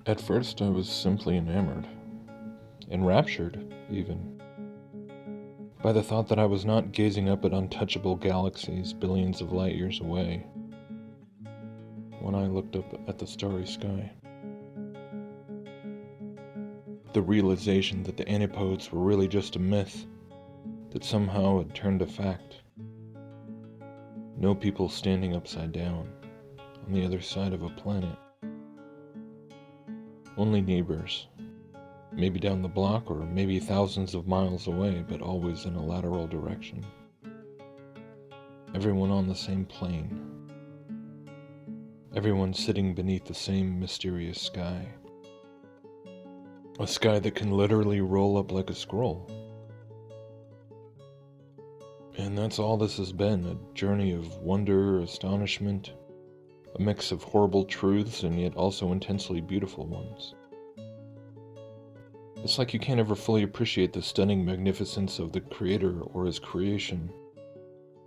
At first, I was simply enamored, enraptured, even, by the thought that I was not gazing up at untouchable galaxies billions of light years away when I looked up at the starry sky. The realization that the Antipodes were really just a myth that somehow had turned to fact. No people standing upside down on the other side of a planet. Only neighbors, maybe down the block or maybe thousands of miles away, but always in a lateral direction. Everyone on the same plane. Everyone sitting beneath the same mysterious sky. A sky that can literally roll up like a scroll. And that's all this has been, a journey of wonder, astonishment, a mix of horrible truths and yet also intensely beautiful ones. It's like you can't ever fully appreciate the stunning magnificence of the Creator or His creation,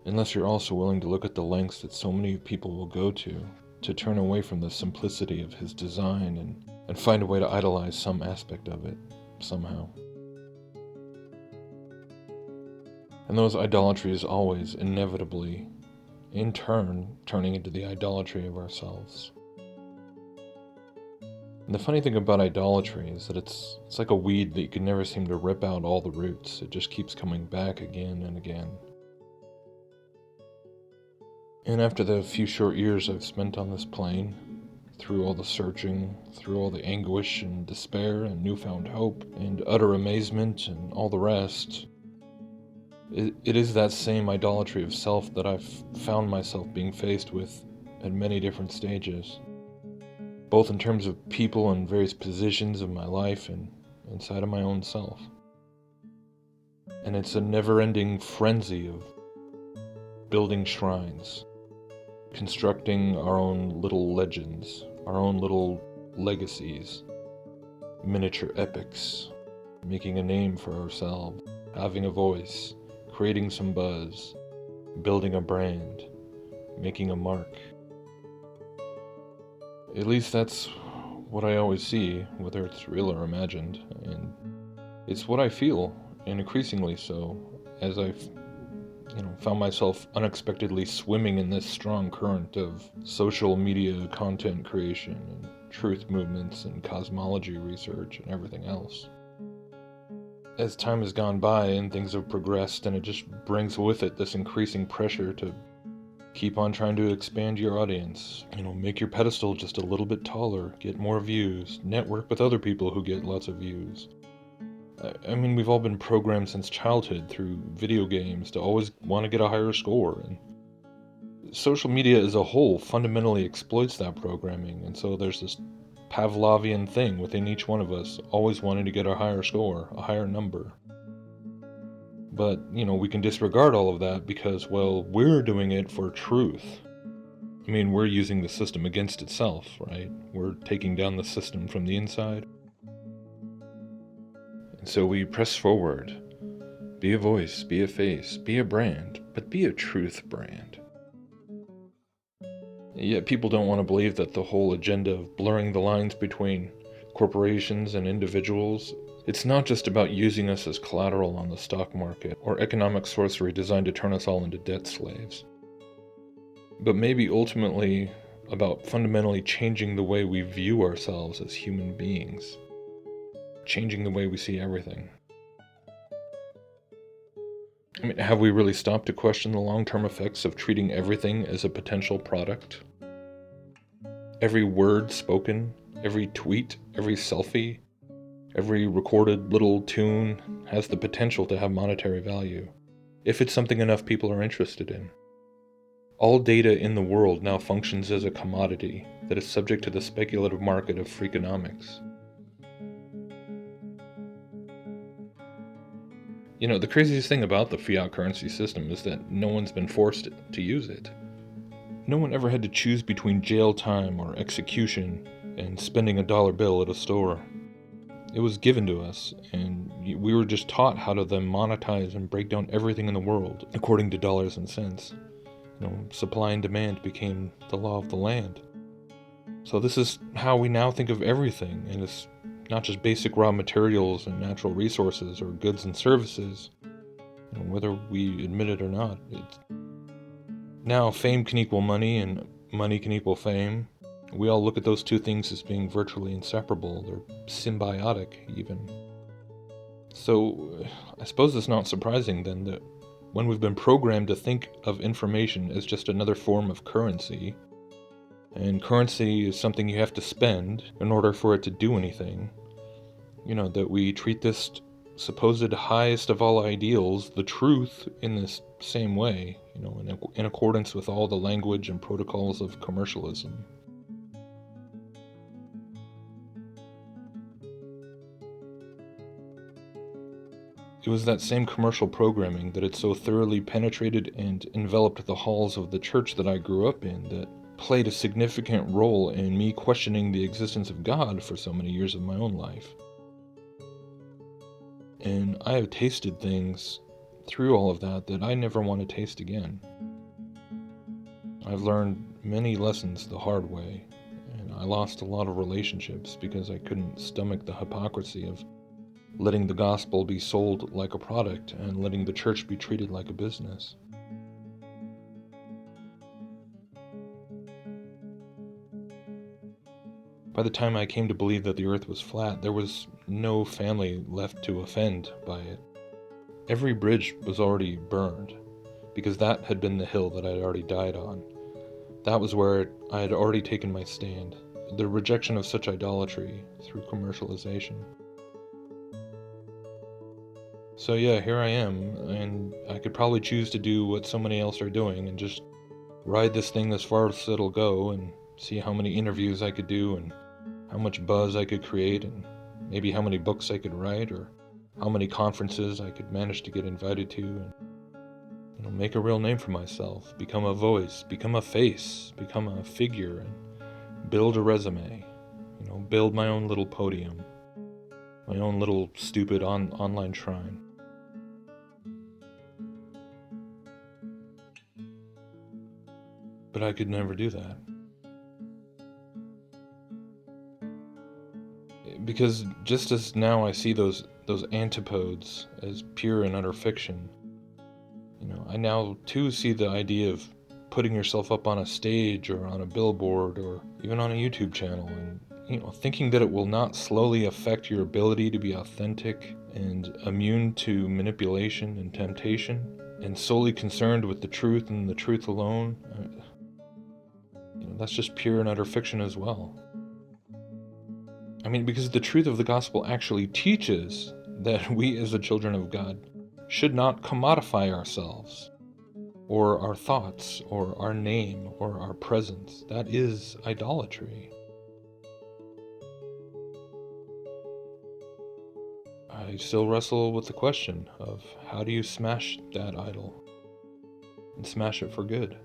unless you're also willing to look at the lengths that so many people will go to turn away from the simplicity of His design and find a way to idolize some aspect of it, somehow. And those idolatries always, inevitably, in turn, turning into the idolatry of ourselves. And the funny thing about idolatry is that it's like a weed that you can never seem to rip out all the roots. It just keeps coming back again and again. And after the few short years I've spent on this plane, through all the searching, through all the anguish and despair and newfound hope and utter amazement and all the rest, it is that same idolatry of self that I've found myself being faced with at many different stages, both in terms of people and various positions of my life and inside of my own self. And it's a never-ending frenzy of building shrines, constructing our own little legends, our own little legacies, miniature epics, making a name for ourselves, having a voice, creating some buzz, building a brand, making a mark. At least that's what I always see, whether it's real or imagined, and it's what I feel, and increasingly so, as I've found myself unexpectedly swimming in this strong current of social media content creation and truth movements and cosmology research and everything else. As time has gone by and things have progressed, and it just brings with it this increasing pressure to keep on trying to expand your audience, make your pedestal just a little bit taller, get more views, network with other people who get lots of views. I mean, we've all been programmed since childhood through video games to always want to get a higher score, and social media as a whole fundamentally exploits that programming, and so there's this Pavlovian thing within each one of us, always wanting to get a higher score, a higher number. But, we can disregard all of that because, well, we're doing it for truth. I mean, we're using the system against itself, right? We're taking down the system from the inside. And so we press forward. Be a voice, be a face, be a brand, but be a truth brand. Yet people don't want to believe that the whole agenda of blurring the lines between corporations and individuals, it's not just about using us as collateral on the stock market or economic sorcery designed to turn us all into debt slaves, but maybe ultimately about fundamentally changing the way we view ourselves as human beings, changing the way we see everything. I mean, have we really stopped to question the long-term effects of treating everything as a potential product? Every word spoken, every tweet, every selfie, every recorded little tune has the potential to have monetary value, if it's something enough people are interested in. All data in the world now functions as a commodity that is subject to the speculative market of freakonomics. The craziest thing about the fiat currency system is that no one's been forced to use it. No one ever had to choose between jail time or execution and spending a dollar bill at a store. It was given to us, and we were just taught how to then monetize and break down everything in the world according to dollars and cents. Supply and demand became the law of the land. So this is how we now think of everything, and it's not just basic raw materials and natural resources or goods and services, whether we admit it or not. Now fame can equal money and money can equal fame. We all look at those two things as being virtually inseparable. They're symbiotic, even. So I suppose it's not surprising then that when we've been programmed to think of information as just another form of currency, and currency is something you have to spend in order for it to do anything, that we treat this supposed highest of all ideals, the truth, in this same way, in accordance with all the language and protocols of commercialism. It was that same commercial programming that had so thoroughly penetrated and enveloped the halls of the church that I grew up in that played a significant role in me questioning the existence of God for so many years of my own life. And I have tasted things through all of that I never want to taste again. I've learned many lessons the hard way, and I lost a lot of relationships because I couldn't stomach the hypocrisy of letting the gospel be sold like a product and letting the church be treated like a business. By the time I came to believe that the earth was flat, there was no family left to offend by it. Every bridge was already burned, because that had been the hill that I had already died on. That was where I had already taken my stand, the rejection of such idolatry through commercialization. So yeah, here I am, and I could probably choose to do what so many else are doing and just ride this thing as far as it'll go and see how many interviews I could do and how much buzz I could create and maybe how many books I could write or how many conferences I could manage to get invited to and make a real name for myself, become a voice, become a face, become a figure, and build a resume, build my own little podium, my own little stupid online shrine. But I could never do that. Because just as now I see those antipodes as pure and utter fiction, I now too see the idea of putting yourself up on a stage or on a billboard or even on a YouTube channel and thinking that it will not slowly affect your ability to be authentic and immune to manipulation and temptation and solely concerned with the truth and the truth alone. That's just pure and utter fiction as well. I mean, because the truth of the gospel actually teaches that we as the children of God should not commodify ourselves, or our thoughts, or our name, or our presence. That is idolatry. I still wrestle with the question of how do you smash that idol and smash it for good?